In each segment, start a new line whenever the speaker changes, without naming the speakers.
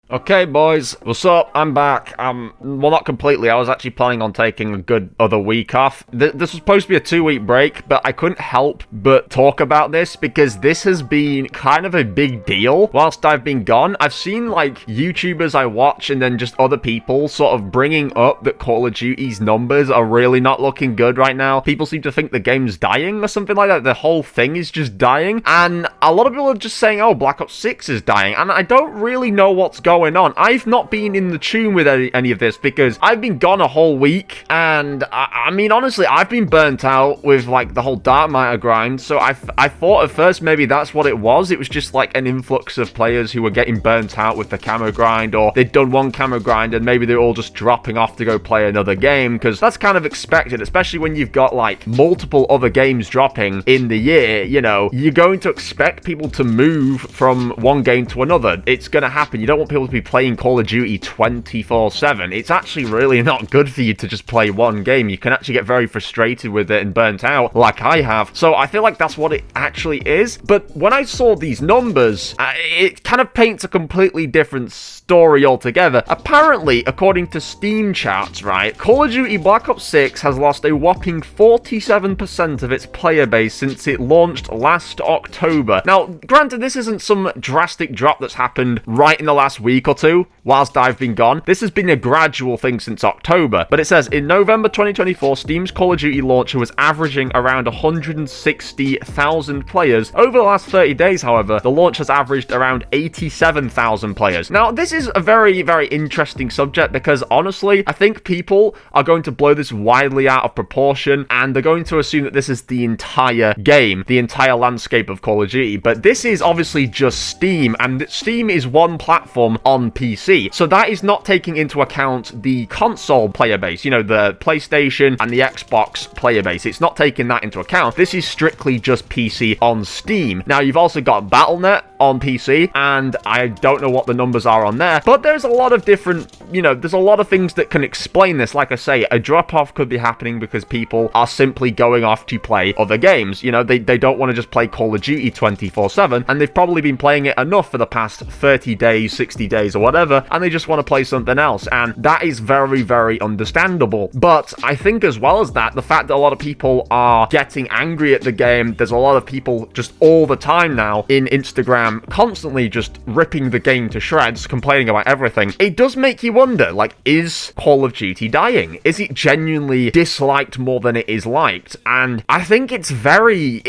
Okay, boys, what's up? I'm back. Well, not completely. I was actually planning on taking a good other week off. This was supposed to be a 2-week break, but I couldn't help but talk about this because this has been kind of a big deal whilst I've been gone. I've seen, like, YouTubers I watch and then just other people sort of bringing up that Call of Duty's numbers are really not looking good right now. People seem to think the game's dying or something like that. The whole thing is just dying. And a lot of people are just saying, oh, Black Ops 6 is dying. And I don't really know what's going on. I've not been in the tune with any of this because I've been gone a whole week, and I mean, honestly, I've been burnt out with, like, the whole Dark Matter grind, so I thought at first maybe that's what it was. It was just, like, an influx of players who were getting burnt out with the camo grind, or they'd done one camo grind and maybe they're all just dropping off to go play another game, because that's kind of expected, especially when you've got, like, multiple other games dropping in the year. You know, you're going to expect people to move from one game to another. It's going to happen. You don't want people to be playing Call of Duty 24/7. It's actually really not good for you to just play one game. You can actually get very frustrated with it and burnt out, like I have. So I feel like that's what it actually is. But when I saw these numbers, it kind of paints a completely different story altogether. Apparently, according to Steam charts, right, Call of Duty Black Ops 6 has lost a whopping 47% of its player base since it launched last October. Now, granted, this isn't some drastic drop that's happened right in the last week or two whilst I've been gone. This has been a gradual thing since October. But it says, in November 2024, Steam's Call of Duty launcher was averaging around 160,000 players. Over the last 30 days, however, the launch has averaged around 87,000 players. Now, this is a very, very interesting subject because, honestly, I think people are going to blow this widely out of proportion, and they're going to assume that this is the entire game, the entire landscape of Call of Duty. But this is obviously just Steam, and Steam is one platform on PC. So that is not taking into account the console player base, you know, the PlayStation and the Xbox player base. It's not taking that into account. This is strictly just PC on Steam. Now, you've also got Battle.net on PC, and I don't know what the numbers are on there, but there's a lot of different, you know, there's a lot of things that can explain this. Like I say, a drop-off could be happening because people are simply going off to play other games. You know, they don't want to just play Call of Duty 24/7, and they've probably been playing it enough for the past 30 days, 60 days, or whatever, and they just want to play something else, and that is very, very understandable. But I think as well as that, the fact that a lot of people are getting angry at the game, there's a lot of people just all the time now in Instagram constantly just ripping the game to shreds, complaining about everything. It does make you wonder, like, is Call of Duty dying? Is it genuinely disliked more than it is liked? And I think it's very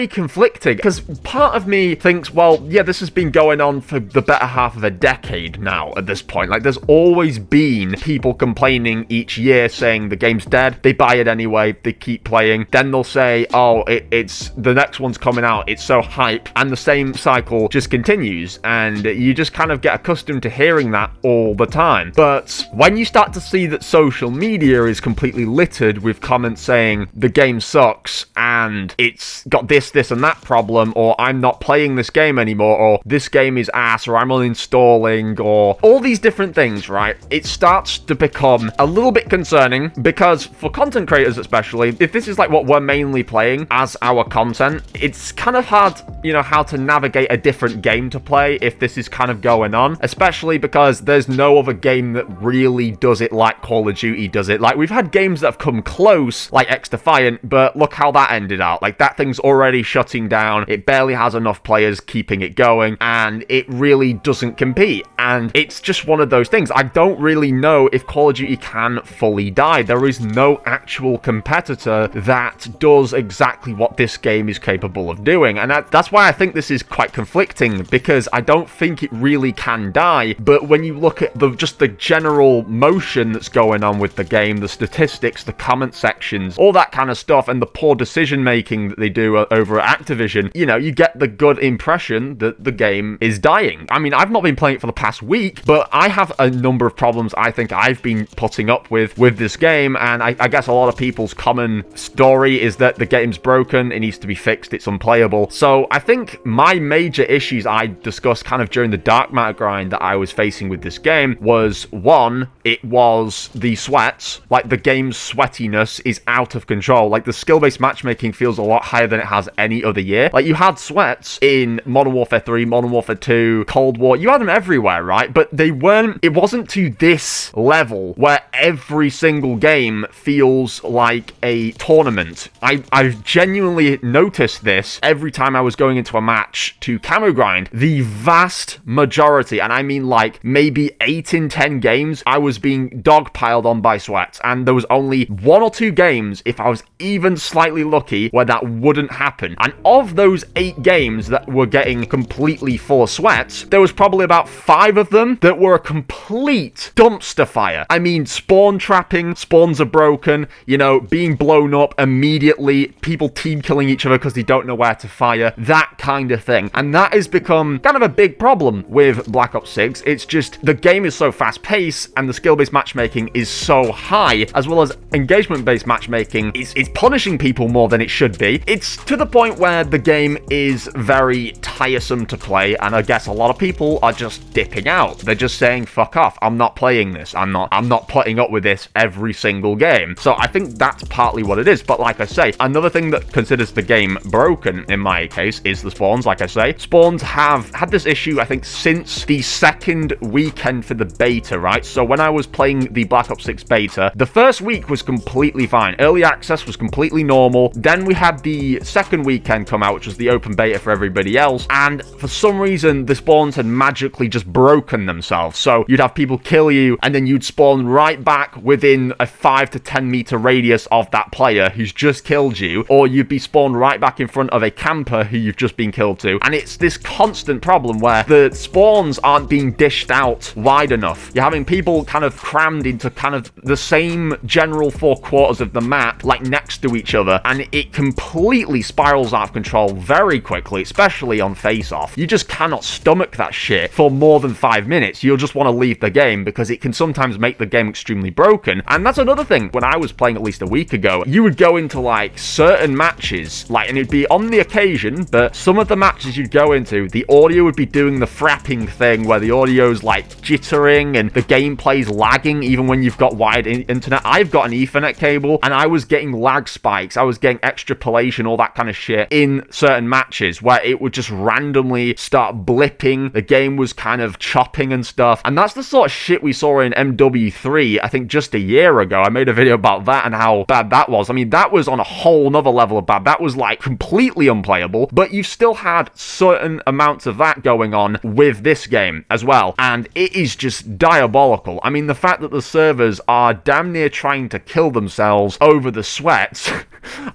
conflicting, because part of me thinks, well, yeah, this has been going on for the better half of a decade now at this point. Like, there's always been people complaining each year saying the game's dead. They buy it anyway, they keep playing, then they'll say, oh, it's the next one's coming out, it's so hype, and the same cycle just continues, and you just kind of get accustomed to hearing that all the time. But when you start to see that social media is completely littered with comments saying the game sucks and it's got this and that problem, or I'm not playing this game anymore, or this game is ass, or I'm uninstalling, or all these different things, right? It starts to become a little bit concerning, because for content creators especially, if this is like what we're mainly playing as our content, it's kind of hard, you know, how to navigate a different game to play if this is kind of going on, especially because there's no other game that really does it like Call of Duty does it. Like, we've had games that have come close, like X-Defiant, but look how that ended out. Like, that thing's already shutting down, it barely has enough players keeping it going, and it really doesn't compete. And it's just one of those things. I don't really know if Call of Duty can fully die. There is no actual competitor that does exactly what this game is capable of doing, and that's why I think this is quite conflicting, because I don't think it really can die. But when you look at just the general motion that's going on with the game, the statistics, the comment sections, all that kind of stuff, and the poor decision making that they do over at Activision, you know, you get the good impression that the game is dying. I mean, I've not been playing it for the past week, but I have a number of problems I think I've been putting up with this game, and I guess a lot of people's common story is that the game's broken, it needs to be fixed, it's unplayable. So I think my major issues I discussed kind of during the Dark Matter grind that I was facing with this game was, one, it was the sweats. Like, the game's sweatiness is out of control. Like, the skill-based matchmaking feels a lot higher than it has any other year. Like, you had sweats in Modern Warfare 3, Modern Warfare 2, Cold War, you had them everywhere, right? But it wasn't to this level where every single game feels like a tournament. I've genuinely noticed this every time I was going into a match to camo grind. The vast majority, and I mean like maybe 8 in 10 games, I was being dogpiled on by sweats, and there was only 1 or 2 games, if I was even slightly lucky, where that wouldn't happen. And of those 8 games that were getting completely full of sweats, there was probably about 5 of them that were a complete dumpster fire. I mean, spawn trapping, spawns are broken, you know, being blown up immediately, people team killing each other because they don't know where to fire, that kind of thing. And that has become kind of a big problem with Black Ops 6. It's just the game is so fast-paced and the skill-based matchmaking is so high, as well as engagement-based matchmaking. It's punishing people more than it should be. It's to the point where the game is very tiresome to play, and I guess a lot of people are just dipping out. They're just saying, fuck off, I'm not playing this. I'm not putting up with this every single game. So I think that's partly what it is. But like I say, another thing that considers the game broken in my case is the spawns. Like I say, spawns have had this issue, I think, since the second weekend for the beta, right? So when I was playing the Black Ops 6 beta, the first week was completely fine. Early access was completely normal. Then we had the second weekend come out, which was the open beta for everybody else. And for some reason, the spawns had magically just broken themselves. So you'd have people kill you, and then you'd spawn right back within a 5 to 10 meter radius of that player who's just killed you, or you'd be spawned right back in front of a camper who you've just been killed to. And it's this constant problem where the spawns aren't being dished out wide enough. You're having people kind of crammed into kind of the same general 4 quarters of the map, like next to each other, and it completely spirals out of control very quickly, especially on face-off. You just cannot stomach that shit for more than 5 minutes. You'll just want to leave the game because it can sometimes make the game extremely broken. And that's another thing. When I was playing at least a week ago, you would go into like certain matches, like, and it'd be on the occasion, but some of the matches you'd go into, the audio would be doing the frapping thing where the audio's like jittering and the gameplay's lagging even when you've got wired internet. I've got an Ethernet cable and I was getting lag spikes. I was getting extrapolation, all that kind of shit in certain matches where it would just randomly start blipping. The game was kind of chopping and stuff. And that's the sort of shit we saw in MW3, I think just a year ago. I made a video about that and how bad that was. I mean, that was on a whole nother level of bad. That was like completely unplayable, but you still had certain amounts of that going on with this game as well. And it is just diabolical. I mean, the fact that the servers are damn near trying to kill themselves over the sweats,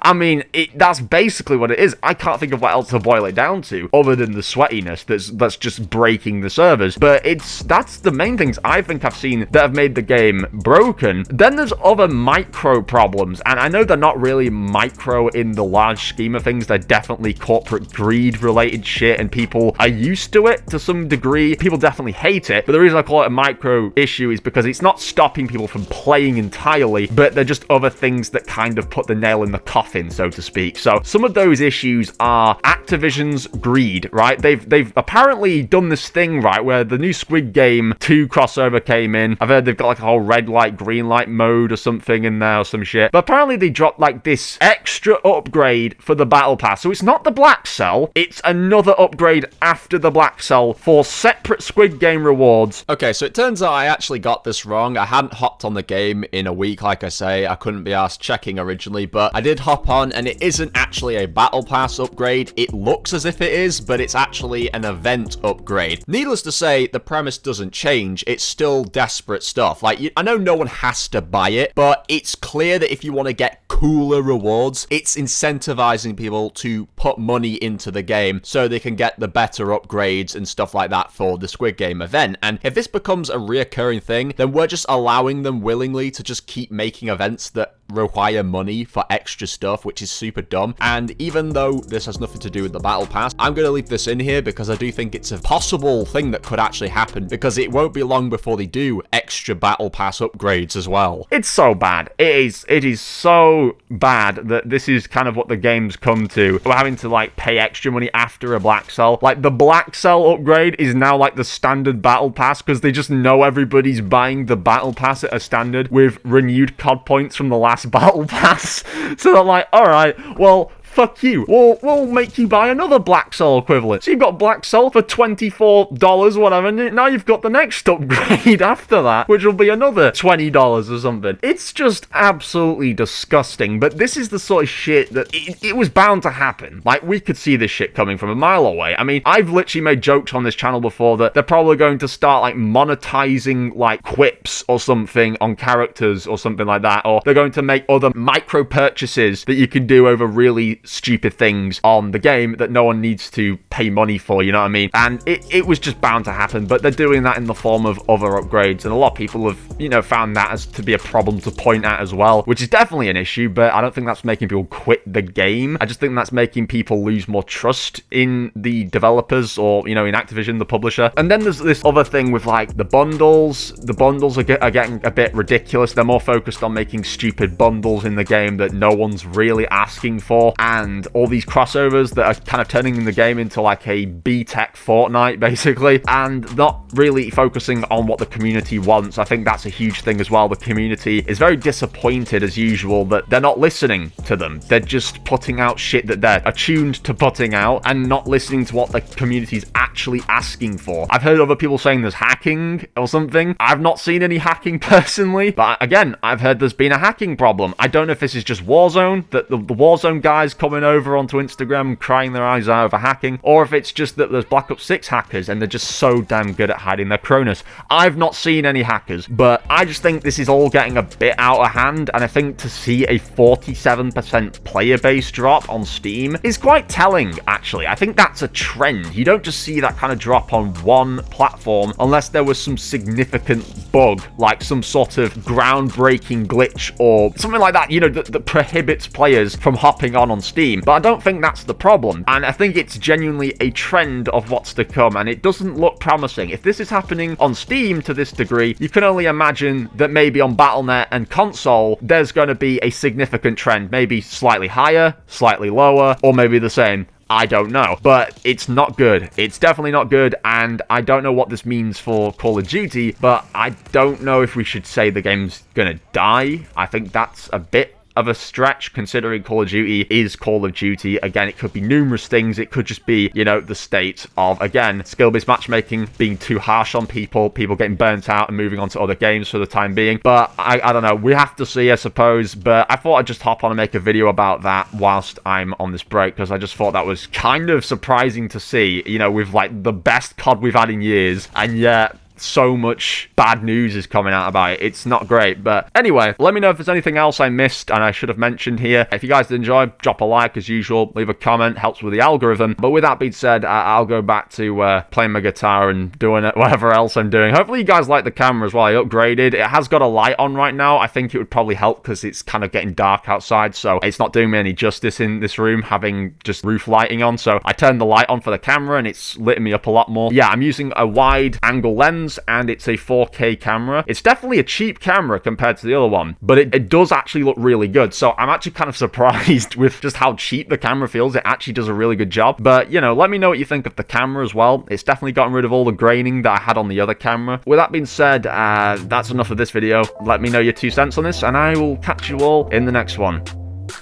I mean, that's basically what it is. I can't think of what else to boil it down to other than the sweatiness that's just breaking the servers. But that's the main things I think I've seen that have made the game broken. Then there's other micro problems, and I know they're not really micro in the large scheme of things. They're definitely corporate greed related shit, and people are used to it to some degree. People definitely hate it, but the reason I call it a micro issue is because it's not stopping people from playing entirely, but they're just other things that kind of put the nail in the coffin, so to speak. So some of those issues are Activision's greed, right? They've apparently done this thing, right, where the new Squid Game 2 crossover came in. I've heard they've got like a whole red light, green light mode or something in there or some shit. But apparently they dropped like this extra upgrade for the battle pass. So it's not the black cell, it's another upgrade after the black cell for separate Squid Game rewards.
Okay, so it turns out I actually got this wrong. I hadn't hopped on the game in a week, like I say. I couldn't be asked checking originally, but I did hop on, and it isn't actually a battle pass upgrade. It looks as if it is, but it's actually an event upgrade. Needless to say, the premise doesn't change. It's still desperate stuff. Like, I know no one has to buy it, but it's clear that if you want to get cooler rewards, it's incentivizing people to put money into the game so they can get the better upgrades and stuff like that for the Squid Game event. And if this becomes a reoccurring thing, then we're just allowing them willingly to just keep making events that require money for extra stuff, which is super dumb. And even though this has nothing to do with the battle pass, I'm going to leave this in here because I do think it's a possible thing that could actually happen, because it won't be long before they do extra battle pass upgrades as well.
It's so bad. It is so bad that this is kind of what the game's come to. We're having to like pay extra money after a black cell. Like the black cell upgrade is now like the standard battle pass because they just know everybody's buying the battle pass at a standard with renewed COD points from the last battle pass. So they're like, all right, well, fuck you. We'll make you buy another Black Soul equivalent. So you've got Black Soul for $24, whatever, and now you've got the next upgrade after that, which will be another $20 or something. It's just absolutely disgusting, but this is the sort of shit that it was bound to happen. Like, we could see this shit coming from a mile away. I mean, I've literally made jokes on this channel before that they're probably going to start, like, monetizing, like, quips or something on characters or something like that, or they're going to make other micro purchases that you can do over really stupid things on the game that no one needs to pay money for, you know what I mean? And it was just bound to happen, but they're doing that in the form of other upgrades, and a lot of people have, you know, found that as to be a problem to point at as well, which is definitely an issue, but I don't think that's making people quit the game. I just think that's making people lose more trust in the developers, or, you know, in Activision, the publisher. And then there's this other thing with, like, the bundles. The bundles are getting a bit ridiculous. They're more focused on making stupid bundles in the game that no one's really asking for, and all these crossovers that are kind of turning the game into like a B-Tech Fortnite, basically, and not really focusing on what the community wants. I think that's a huge thing as well. The community is very disappointed, as usual, that they're not listening to them. They're just putting out shit that they're attuned to putting out and not listening to what the community's actually asking for. I've heard other people saying there's hacking or something. I've not seen any hacking personally, but again, I've heard there's been a hacking problem. I don't know if this is just Warzone, that the Warzone guys coming over onto Instagram crying their eyes out over hacking, or if it's just that there's Black Ops 6 hackers and they're just so damn good at hiding their Cronus. I've not seen any hackers, but I just think this is all getting a bit out of hand, and I think to see a 47% player base drop on Steam is quite telling, actually. I think that's a trend. You don't just see that kind of drop on one platform unless there was some significant bug, like some sort of groundbreaking glitch or something like that, you know, that prohibits players from hopping on Steam. But I don't think that's the problem, and I think it's genuinely a trend of what's to come, and it doesn't look promising. If this is happening on Steam to this degree, you can only imagine that maybe on Battle.net and console, there's going to be a significant trend, maybe slightly higher, slightly lower, or maybe the same. I don't know, but it's not good. It's definitely not good, and I don't know what this means for Call of Duty, but I don't know if we should say the game's gonna die. I think that's a bit of a stretch, considering Call of Duty is Call of Duty. Again, it could be numerous things. It could just be, you know, the state of, again, skill-based matchmaking being too harsh on people getting burnt out and moving on to other games for the time being. But I don't know. We have to see, I suppose. But I thought I'd just hop on and make a video about that whilst I'm on this break, because I just thought that was kind of surprising to see, you know, with like the best COD we've had in years, and yet so much bad news is coming out about it. It's not great. But anyway, let me know if there's anything else I missed and I should have mentioned here. If you guys did enjoy, drop a like as usual, leave a comment, helps with the algorithm. But with that being said, I'll go back to playing my guitar and doing it, whatever else I'm doing. Hopefully you guys like the camera as well. I upgraded. It has got a light on right now. I think it would probably help because it's kind of getting dark outside, so it's not doing me any justice in this room having just roof lighting on. So I turned the light on for the camera and it's lit me up a lot more. Yeah, I'm using a wide angle lens and it's a 4K camera. It's definitely a cheap camera compared to the other one, but it does actually look really good. So I'm actually kind of surprised with just how cheap the camera feels. It actually does a really good job. But, you know, let me know what you think of the camera as well. It's definitely gotten rid of all the graining that I had on the other camera. With that being said, that's enough of this video. Let me know your 2 cents on this, and I will catch you all in the next one.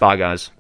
Bye, guys.